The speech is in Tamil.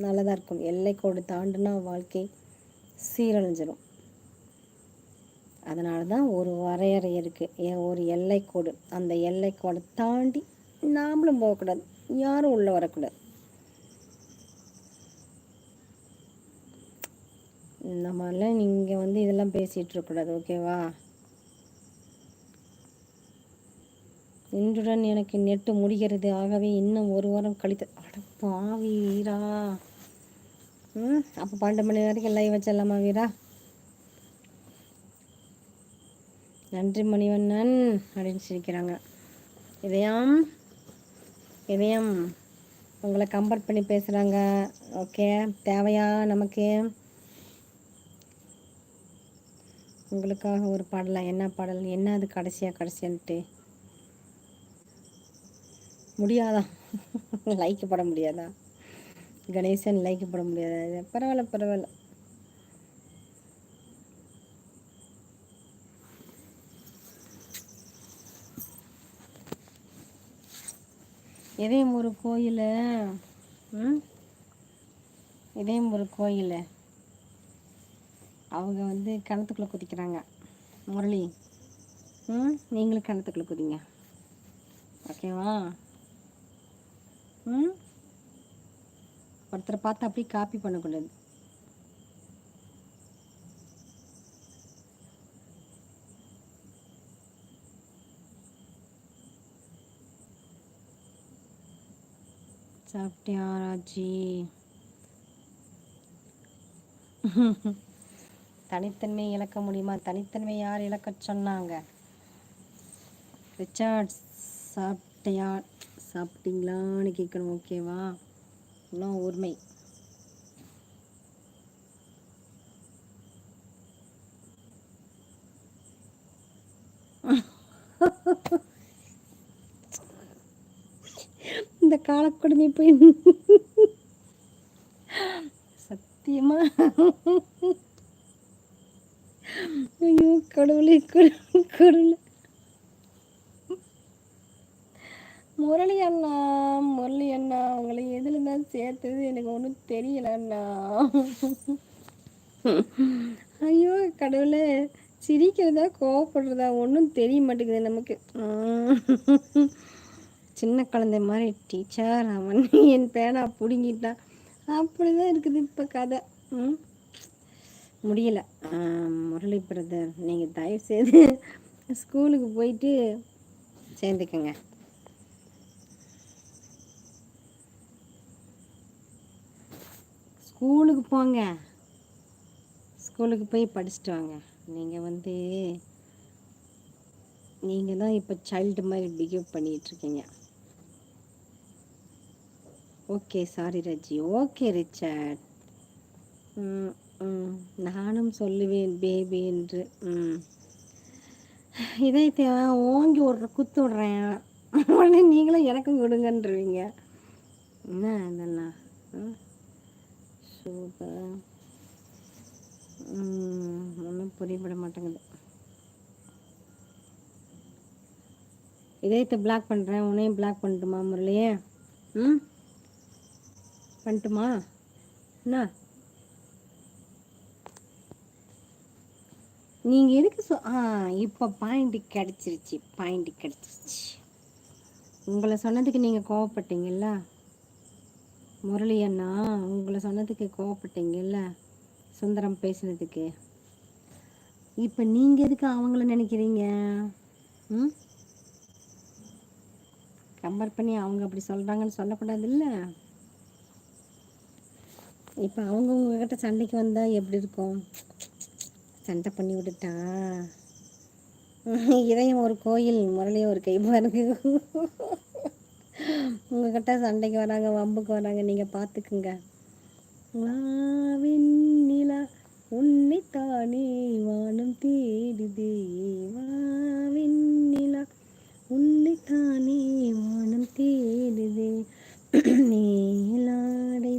நல்லதாக இருக்கும். எல்லைக்கோடு தாண்டினா வாழ்க்கை சீரழிஞ்சிடும். அதனால தான் ஒரு வரையறை இருக்குது, ஒரு எல்லைக்கோடு. அந்த எல்லைக்கோடை தாண்டி நாமளும் போகக்கூடாது, யாரும் உள்ளே வரக்கூடாது. இந்த மாதிரிலாம் நீங்கள் வந்து இதெல்லாம் பேசிகிட்டு இருக்கக்கூடாது, ஓகேவா? இன்றுடன் எனக்கு நெட்டு முடிகிறது, ஆகவே இன்னும் ஒரு வாரம் கழித்து. அடப்பா வீரா, அப்போ 12 மணி வரைக்கும் லைவ் வச்சிடலாமா வீரா? நன்றி மணிவண்ணன் அப்படின்னு சிரிக்கிறாங்க. இதயம் இதயம் உங்களை கம்பேர் பண்ணி பேசுகிறாங்க. ஓகே, தேவையா நமக்கு? உங்களுக்காக ஒரு பாடலாம். என்ன பாடல்? என்ன அது கடைசியான்ட்டு முடியாதா? லைக் போட முடியாதா? கணேசன் லைக் போட முடியாதா? பரவாயில்ல. இதயம் ஒரு கோயில், அவங்க வந்து கிணத்துக்குள்ளே குதிக்கிறாங்க. முரளி, நீங்களும் கிணத்துக்குள்ளே குதிங்க, ஓகேவா? ஒருத்தரை பார்த்து அப்படியே காப்பி பண்ணக்கூடாது. சாப்பிட்டியா ராஜி? தனித்தன்மை இழக்க முடியுமா? தனித்தன்மை யார் இழக்க சொன்னாங்க? ரிச்சர்ட், சாப்பிட்டீங்களான்னு கேட்கணும், ஓகேவா? இன்னும் உரிமை. இந்த காலக்கொடுமை போய் சத்தியமா, ஐயோ கடவுளே கடவுளே. முரளி அண்ணா உங்களை எதில் தான் சேர்த்தது எனக்கு ஒன்றும் தெரியல அண்ணா. ஐயோ கடவுளே, சிரிக்கிறதா கோவப்படுறதா ஒன்றும் தெரிய மாட்டேங்குது நமக்கு. சின்ன குழந்தை மாதிரி டீச்சர் அவன் என் பேனா பிடுங்கிட்டான், அப்படிதான் இருக்குது இப்போ கதை. முடியல. முரளி பிரதர், நீங்கள் தயவுசெய்து ஸ்கூலுக்கு போயிட்டு சேர்ந்துக்கங்க. ஸ்கூலுக்கு போங்க, ஸ்கூலுக்கு போய் படிச்சுட்டு வாங்க. நீங்கள் தான் இப்போ சைல்டு மாதிரி பிஹேவ் பண்ணிகிட்ருக்கீங்க. Okay, sorry Raji. Okay Richard, நானும் சொல்லுவேன் பேபி என்று. இதயத்தை ஓங்கி ஒரு குத்து விடுறேன், உடனே நீங்களும் எனக்கும் கொடுங்கன்றீங்க. என்ன இதெல்லாம்? சூப்பர். ஒன்றும் புரியப்பட மாட்டேங்குது. இதயத்தை பிளாக் பண்ணுறேன், உன்னையும் பிளாக் பண்ணட்டுமா முரளியே? பண்ணட்டுமா? என்ன நீங்கள் எதுக்கு இப்போ பாயிண்ட் கிடச்சிருச்சு. உங்களை சொன்னதுக்கு நீங்கள் கோவப்பட்டீங்கல்ல முரளி அண்ணா, உங்களை சொன்னதுக்கு கோவப்பட்டீங்கல்ல சுந்தரம் பேசுனதுக்கு. இப்போ நீங்கள் எதுக்கு அவங்கள நினைக்கிறீங்க? கம்பேர் பண்ணி அவங்க அப்படி சொல்கிறாங்கன்னு சொல்லக்கூடாது இல்லை? இப்போ அவங்க உங்ககிட்ட சண்டைக்கு வந்தால் எப்படி இருக்கும்? சண்டை பண்ணி விட்டுட்டா. இதயம் ஒரு கோயில், முரளியும் ஒரு கை பாருங்க. உங்ககிட்ட சண்டைக்கு வராங்க, வம்புக்கு வராங்க, நீங்கள் பார்த்துக்குங்க. வாவின் உன்னைத்தானே வானம் தேடுதே, வாவின் உன்னைத்தானே வானம் தேடுதே, மேலாடை